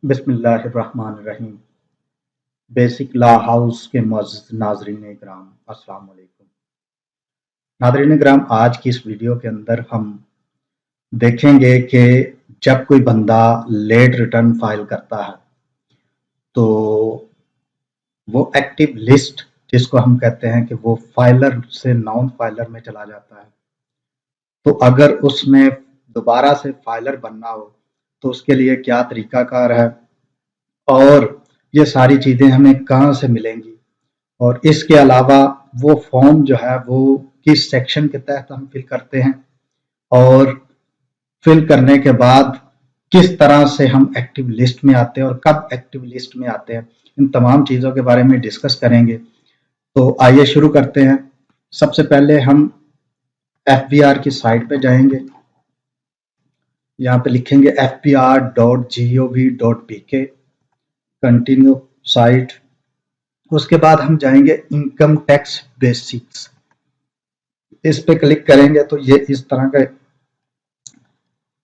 बिस्मिल्लाहिर्रहमानिर्रहीम। Basic law house के मुअज़्ज़िज़ नाज़रीन इकराम, अस्सलाम वालेकुम। नाज़रीन इकराम, आज की इस वीडियो के अंदर हम देखेंगे कि जब कोई बंदा लेट रिटर्न फाइल करता है तो वो एक्टिव लिस्ट, जिसको हम कहते हैं कि वो फाइलर से नॉन फाइलर में चला जाता है। तो अगर उसने दोबारा से फाइलर बनना हो तो उसके लिए क्या तरीकाकार है और ये सारी चीज़ें हमें कहाँ से मिलेंगी, और इसके अलावा वो फॉर्म जो है वो किस सेक्शन के तहत हम फिल करते हैं और फिल करने के बाद किस तरह से हम एक्टिव लिस्ट में आते हैं और कब एक्टिव लिस्ट में आते हैं, इन तमाम चीज़ों के बारे में डिस्कस करेंगे। तो आइए शुरू करते हैं। सबसे पहले हम FBR की साइट पे जाएंगे। यहाँ पे लिखेंगे fbr.gov.pk, कंटिन्यू साइट। उसके बाद हम जाएंगे इनकम टैक्स बेसिक्स, इस पे क्लिक करेंगे तो ये इस तरह का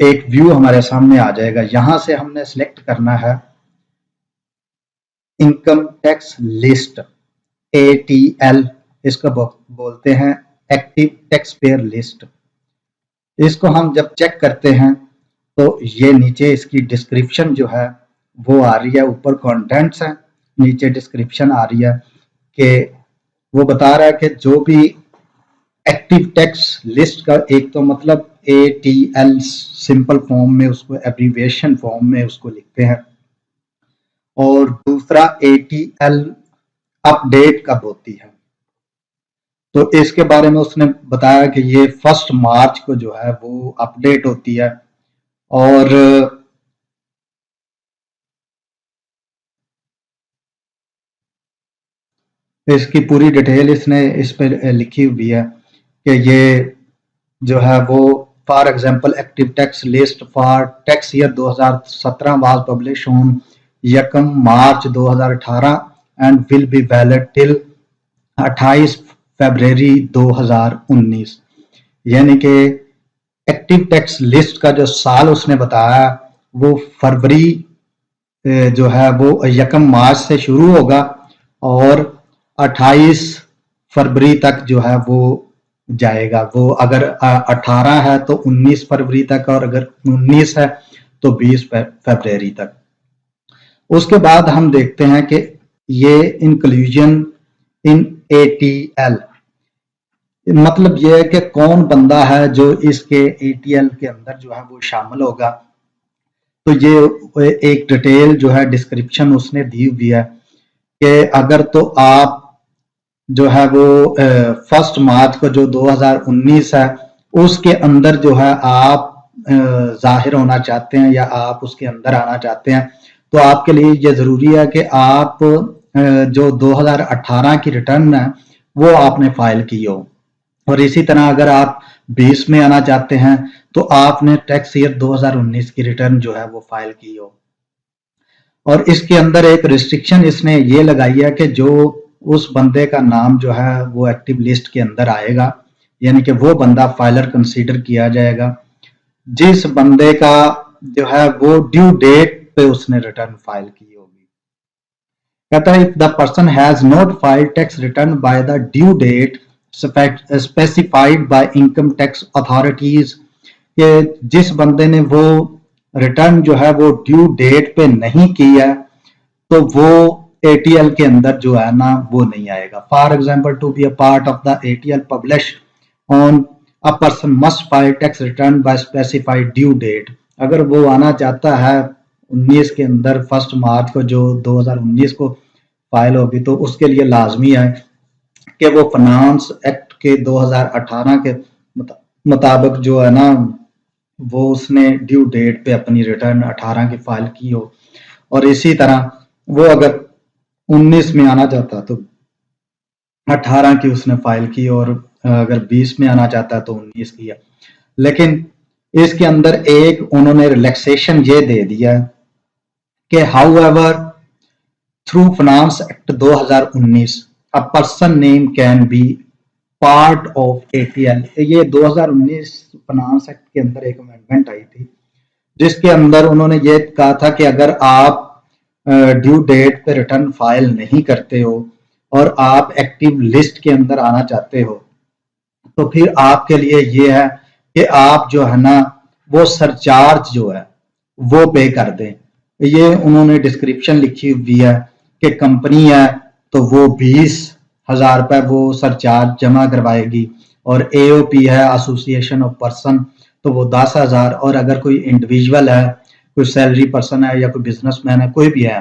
एक व्यू हमारे सामने आ जाएगा। यहां से हमने सिलेक्ट करना है इनकम टैक्स लिस्ट, ATL इसको बोलते हैं, एक्टिव टैक्स पेयर लिस्ट। इसको हम जब चेक करते हैं तो ये नीचे इसकी डिस्क्रिप्शन जो है वो आ रही है, ऊपर कंटेंट्स है, नीचे डिस्क्रिप्शन आ रही है कि वो बता रहा है कि जो भी एक्टिव टैक्स लिस्ट का एक तो मतलब ATL सिंपल फॉर्म में उसको एब्रीविएशन फॉर्म में उसको लिखते हैं, और दूसरा ATL अपडेट कब होती है। तो इसके बारे में उसने बताया कि ये 1 मार्च को जो है वो अपडेट होती है, और इसकी पूरी डिटेल इसने इस पे लिखी हुई है कि ये जो है वो for example active tax list for tax year 2017 was publish on 1 March 2018 and will be valid till 28 फरवरी 2019। यानी कि एक्टिव टैक्स लिस्ट का जो साल उसने बताया वो फरवरी जो है वो 1 मार्च से शुरू होगा और 28 फरवरी तक जो है वो जाएगा। वो अगर 18 है तो 19 फरवरी तक, और अगर 19 है तो 20 फरवरी तक। उसके बाद हम देखते हैं कि ये इंक्लूजन इन ATL, मतलब ये है कि कौन बंदा है जो इसके ATL के अंदर जो है वो शामिल होगा। तो ये एक डिटेल जो है डिस्क्रिप्शन उसने दी हुई है कि अगर तो आप जो है वो 1 मार्च को जो 2019 है उसके अंदर जो है आप जाहिर होना चाहते हैं या आप उसके अंदर आना चाहते हैं, तो आपके लिए ये जरूरी है कि आप जो 2018 की रिटर्न है वो आपने फाइल की हो, और इसी तरह अगर आप 20 में आना चाहते हैं तो आपने टैक्स ईयर 2019 की रिटर्न जो है वो फाइल की हो। और इसके अंदर एक रिस्ट्रिक्शन इसने ये लगाई है कि जो उस बंदे का नाम जो है वो एक्टिव लिस्ट के अंदर आएगा, यानी कि वो बंदा फाइलर कंसीडर किया जाएगा जिस बंदे का जो है वो ड्यू डेट पे उसने रिटर्न फाइल की होगी। कहता है if the person has not filed tax return by the due date specified by income tax authorities, कि जिस बंदे ने वो रिटर्न जो है वो ड्यू डेट पे नहीं की है तो वो ATL के अंदर जो है ना वो नहीं आएगा। For example to be a part of the ATL publish on a person must file tax return by specified due date. अगर वो आना चाहता है 19 के अंदर 1 मार्च को जो 2019 को फाइल होगी तो उसके लिए लाजमी है कि वो फाइनेंस एक्ट के 2018 के मुताबिक जो है ना वो उसने ड्यू डेट पे अपनी रिटर्न 18 की फाइल की हो, और इसी तरह वो अगर 19 में आना चाहता तो 18 की उसने फाइल की, और अगर 20 में आना चाहता है तो 19 की है। लेकिन इसके अंदर एक उन्होंने रिलैक्सेशन ये दे दिया कि however through finance act 2019 a person name can be part of ATL। ये 2019 फाइनेंस एक्ट के अंदर एक अमेंडमेंट आई थी जिसके अंदर उन्होंने ये कहा था कि अगर आप ड्यू डेट पे रिटर्न फाइल नहीं करते हो और आप एक्टिव लिस्ट के अंदर आना चाहते हो तो फिर आपके लिए ये है कि आप जो है ना वो सरचार्ज जो है वो पे कर दें। ये उन्होंने डिस्क्रिप्शन लिखी हुई है कि कंपनी है तो वो 20,000 रुपए वो सरचार्ज जमा करवाएगी और एओपी है एसोसिएशन ऑफ पर्सन तो वो 10,000 और अगर कोई इंडिविजुअल है कोई सैलरी पर्सन है या कोई बिजनेसमैन है कोई भी है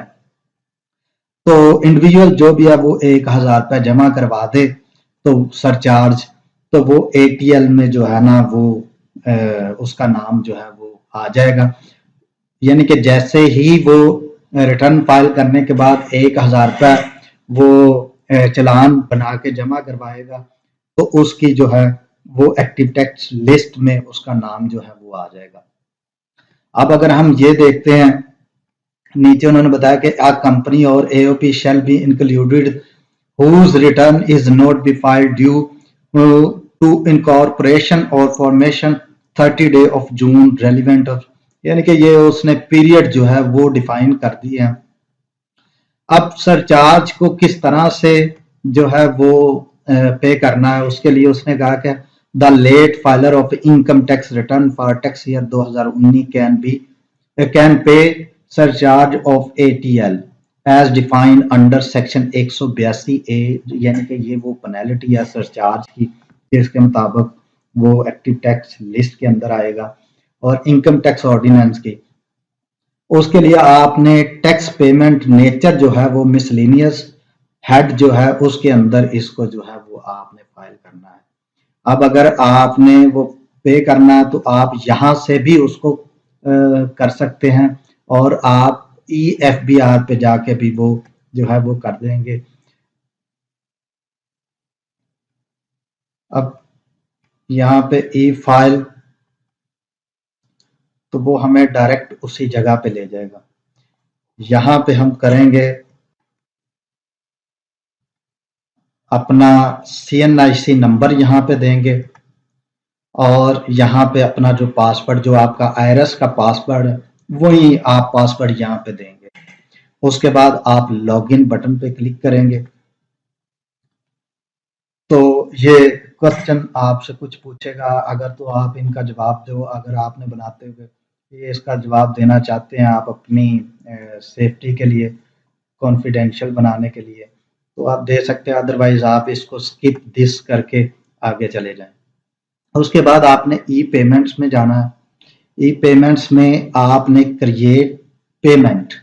तो इंडिविजुअल जो भी है वो 1,000 रुपए जमा करवा दे तो सरचार्ज तो वो एटीएल में जो है ना वो उसका नाम जो है वो आ जाएगा। यानी कि जैसे ही वो रिटर्न फाइल करने के बाद 1,000 रुपए वो चालान बना के जमा करवाएगा तो उसकी जो है वो एक्टिव टैक्स लिस्ट में उसका नाम जो है वो आ जाएगा। अब अगर हम ये देखते हैं नीचे उन्होंने बताया कि आ कंपनी और AOP shall be included whose return is not be filed due to incorporation or formation 30 day of June relevant of यानी कि ये उसने पीरियड जो है वो डिफाइन कर दी है। अब सरचार्ज को किस तरह से जो है वो पे करना है उसके लिए उसने कहा कि the late filer of income tax return for tax year 2019 can pay surcharge of ATL as defined under section 182A यानी कि ये वो पेनल्टी है सरचार्ज की जिसके मुताबिक वो एक्टिव टैक्स लिस्ट के अंदर आएगा और इनकम टैक्स ऑर्डिनेंस की उसके लिए आपने टैक्स पेमेंट नेचर जो है वो मिसलेनियस हेड जो है उसके अंदर इसको जो है वो आपने फाइल करना है। अब अगर आपने वो पे करना है तो आप यहाँ से भी उसको कर सकते हैं और आप EFBR पे जाके भी वो जो है वो कर देंगे। अब यहाँ पे ई फाइल तो वो हमें डायरेक्ट उसी जगह पे ले जाएगा। यहाँ पे हम करेंगे अपना CNIC नंबर यहाँ पे देंगे और यहाँ पे अपना जो पासवर्ड जो आपका आईआरएस का पासवर्ड है वही आप पासवर्ड यहाँ पे देंगे। उसके बाद आप लॉगिन बटन पे क्लिक करेंगे तो ये क्वेश्चन आपसे कुछ पूछेगा अगर तो आप इनका जवाब दो अगर आपने बनाते हुए ये इसका जवाब देना चाहते हैं आप अपनी सेफ्टी के लिए कॉन्फिडेंशियल बनाने के लिए तो आप दे सकते हैं अदरवाइज आप इसको स्किप दिस करके आगे चले जाएं। उसके बाद आपने ई पेमेंट्स में जाना है। ई पेमेंट्स में आपने क्रिएट पेमेंट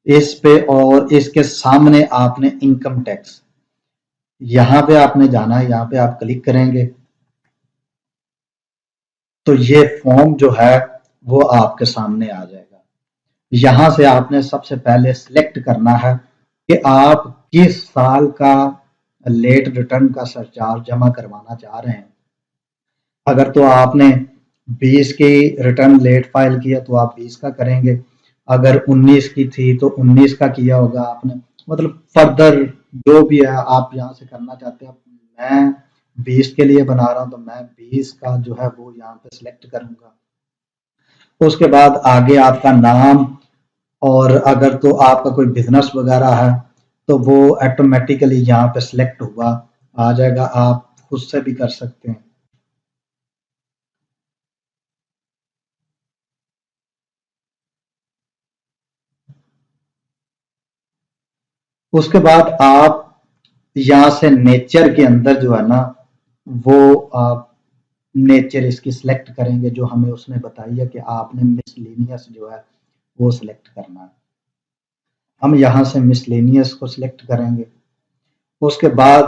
इस पे और इसके सामने आपने इनकम टैक्स यहाँ पे आपने जाना है। यहाँ पे आप क्लिक करेंगे तो ये फॉर्म जो है वो आपके सामने आ जाएगा। यहाँ से आपने सबसे पहले सिलेक्ट करना है कि आप किस साल का लेट रिटर्न का सरचार्ज जमा करवाना चाह रहे हैं। अगर तो आपने 20 की रिटर्न लेट फाइल किया तो आप 20 का करेंगे, अगर 19 की थी तो 19 का किया होगा आपने, मतलब फर्दर जो भी है आप यहाँ से करना चाहते हैं। मैं 20 के लिए बना रहा हूँ तो मैं 20 का जो है वो यहाँ पे सिलेक्ट करूंगा। उसके बाद आगे आपका नाम और अगर तो आपका कोई बिजनेस वगैरह है तो वो ऑटोमेटिकली यहाँ पे सिलेक्ट हुआ आ जाएगा, आप खुद से भी कर सकते हैं। उसके बाद आप यहाँ से नेचर के अंदर जो है ना वो आप नेचर इसकी सिलेक्ट करेंगे जो हमें उसने बताई है कि आपने मिसलेनियस जो है वो सिलेक्ट करना है। हम यहाँ से मिसलेनियस को सिलेक्ट करेंगे। उसके बाद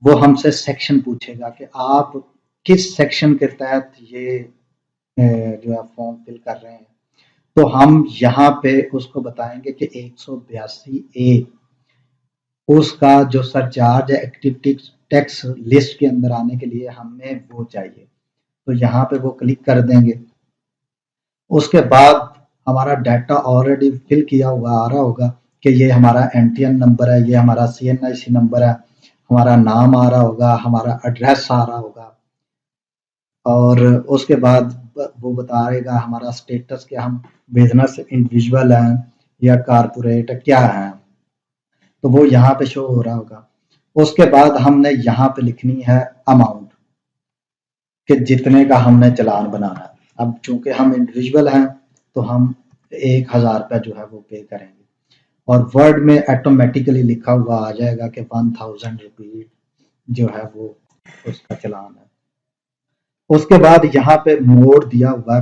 वो हमसे सेक्शन पूछेगा कि आप किस सेक्शन के तहत ये जो है फॉर्म फिल कर रहे हैं। तो हम यहाँ पे उसको बताएंगे कि 182A उसका जो सरचार्ज है एक्टिव टैक्स लिस्ट के अंदर आने के लिए हमें वो चाहिए, तो यहाँ पे वो क्लिक कर देंगे। उसके बाद हमारा डाटा ऑलरेडी फिल किया हुआ आ रहा होगा कि ये हमारा NTN नंबर है, ये हमारा CNIC नंबर है, हमारा नाम आ रहा होगा, हमारा एड्रेस आ रहा होगा। और उसके बाद वो बताएगा हमारा स्टेटस कि हम बिजनेस इंडिविजुअल हैं या कारपोरेट क्या है, तो वो यहाँ पे शो हो रहा होगा। उसके बाद हमने यहाँ पे लिखनी है अमाउंट कि जितने का हमने चालान बनाना है। अब चूंकि हम इंडिविजुअल हैं तो हम 1000 रुपये जो है वो पे करेंगे और वर्ड में ऑटोमेटिकली लिखा हुआ आ जाएगा कि 1000 रुपीज जो है वो उसका चालान है। उसके बाद यहाँ पे मोड दिया हुआ है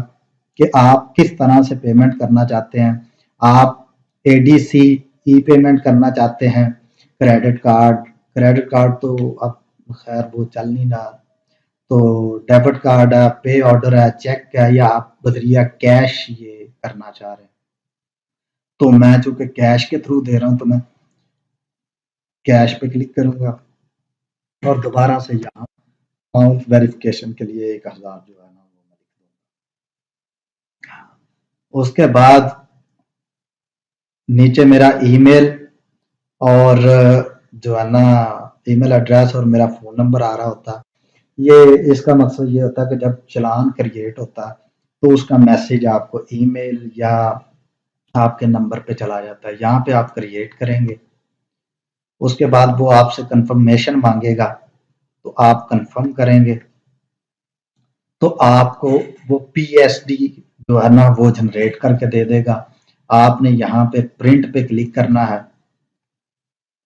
कि आप किस तरह से पेमेंट करना चाहते हैं। आप एडीसी ई पेमेंट करना चाहते हैं, क्रेडिट कार्ड तो अब खैर वो चल नहीं रहा, तो डेबिट कार्ड है, पे ऑर्डर है, चेक है, या आप बदरिया कैश ये करना चाह रहे हैं। तो मैं चूंकि कैश के थ्रू दे रहा हूं तो मैं कैश पे क्लिक करूंगा और दोबारा से यहाँ अमाउंट वेरिफिकेशन के लिए 1000 जो है ना वो मैं लिख दूंगा। उसके बाद नीचे मेरा ईमेल और जो है ना ईमेल एड्रेस और मेरा फ़ोन नंबर आ रहा होता है। ये इसका मकसद ये होता है कि जब चालान क्रिएट होता है तो उसका मैसेज आपको ईमेल या आपके नंबर पे चला जाता है। यहाँ पे आप क्रिएट करेंगे, उसके बाद वो आपसे कंफर्मेशन मांगेगा तो आप कंफर्म करेंगे तो आपको वो पीएसडी जो है ना वो जनरेट करके दे देगा। आपने यहाँ पे प्रिंट पे क्लिक करना है,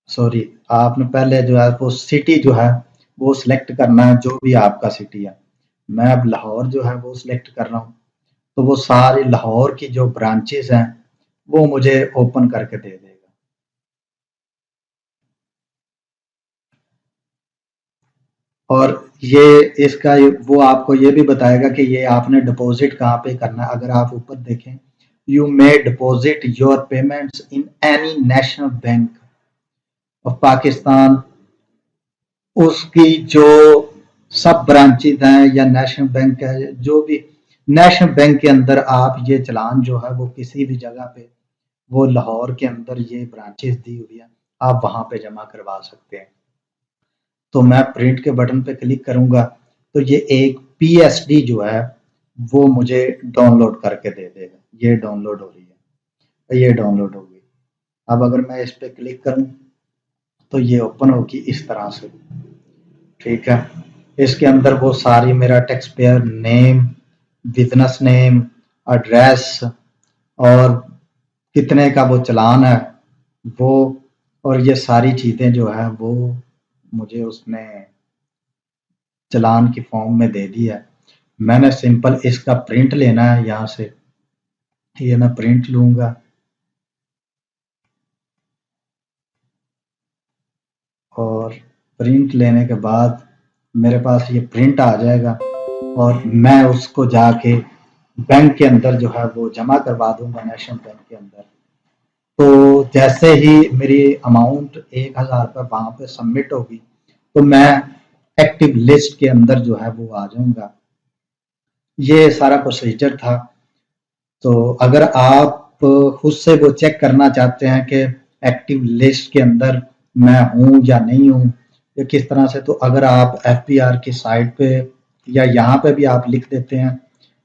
सॉरी आपने पहले जो है वो सिटी जो है वो सिलेक्ट करना है, जो भी आपका सिटी है। मैं अब लाहौर जो है वो सिलेक्ट कर रहा हूँ, तो वो सारी लाहौर की जो ब्रांचेस हैं वो मुझे ओपन करके दे देगा। और ये इसका वो आपको ये भी बताएगा कि ये आपने डिपॉजिट कहाँ पे करना है। अगर आप ऊपर देखें, you may deposit your payments in any national bank of Pakistan, उसकी जो सब ब्रांचेज हैं या नेशनल बैंक है, जो भी नेशनल बैंक के अंदर आप ये चालान जो है वो किसी भी जगह पे, वो लाहौर के अंदर ये ब्रांचेस दी हुई है, आप वहां पे जमा करवा सकते हैं। तो मैं प्रिंट के बटन पे क्लिक करूंगा तो ये एक पीएसडी जो है वो मुझे डाउनलोड करके दे देगा। ये डाउनलोड हो रही है, ये डाउनलोड हो गई। अब अगर मैं इस पे क्लिक करूं तो ये ओपन होगी इस तरह से, ठीक है। इसके अंदर वो सारी मेरा tax payer name, business name, address और कितने का वो चालान है वो, और ये सारी चीज़ें जो है वो मुझे उसने चालान की फॉर्म में दे दी है। मैंने सिंपल इसका प्रिंट लेना है यहाँ से, ये मैं प्रिंट लूँगा और प्रिंट लेने के बाद मेरे पास ये प्रिंट आ जाएगा और मैं उसको जाके बैंक के अंदर जो है वो जमा करवा दूंगा, नेशनल बैंक के अंदर। तो जैसे ही मेरी अमाउंट 1000 रुपये वहाँ पे सबमिट होगी तो मैं एक्टिव लिस्ट के अंदर जो है वो आ जाऊंगा। ये सारा प्रोसीजर था। तो अगर आप खुद से वो चेक करना चाहते हैं कि एक्टिव लिस्ट के अंदर मैं हूँ या नहीं हूँ या किस तरह से, तो अगर आप एफबीआर की साइट पे या यहाँ पे भी आप लिख देते हैं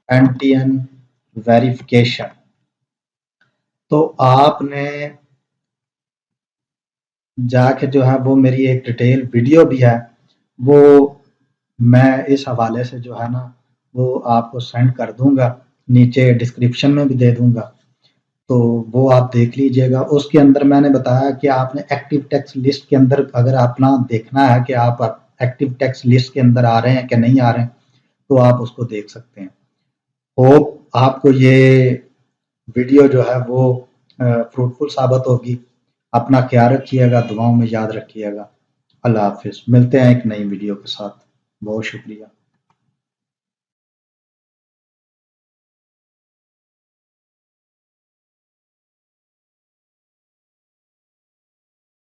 एनटीएन वेरिफिकेशन, तो आपने जाके जो है वो मेरी एक डिटेल वीडियो भी है, वो मैं इस हवाले से जो है ना वो आपको सेंड कर दूंगा, नीचे डिस्क्रिप्शन में भी दे दूंगा, तो वो आप देख लीजिएगा। उसके अंदर मैंने बताया कि आपने एक्टिव टैक्स लिस्ट के अंदर अगर अपना देखना है कि आप एक्टिव टैक्स लिस्ट के अंदर आ रहे हैं कि नहीं आ रहे हैं, तो आप उसको देख सकते हैं। होप आपको ये वीडियो जो है वो फ्रूटफुल साबित होगी। अपना ख्याल रखिएगा, दुआओं में याद रखिएगा। अल्लाह हाफिज़। मिलते हैं एक नई वीडियो के साथ। बहुत शुक्रिया।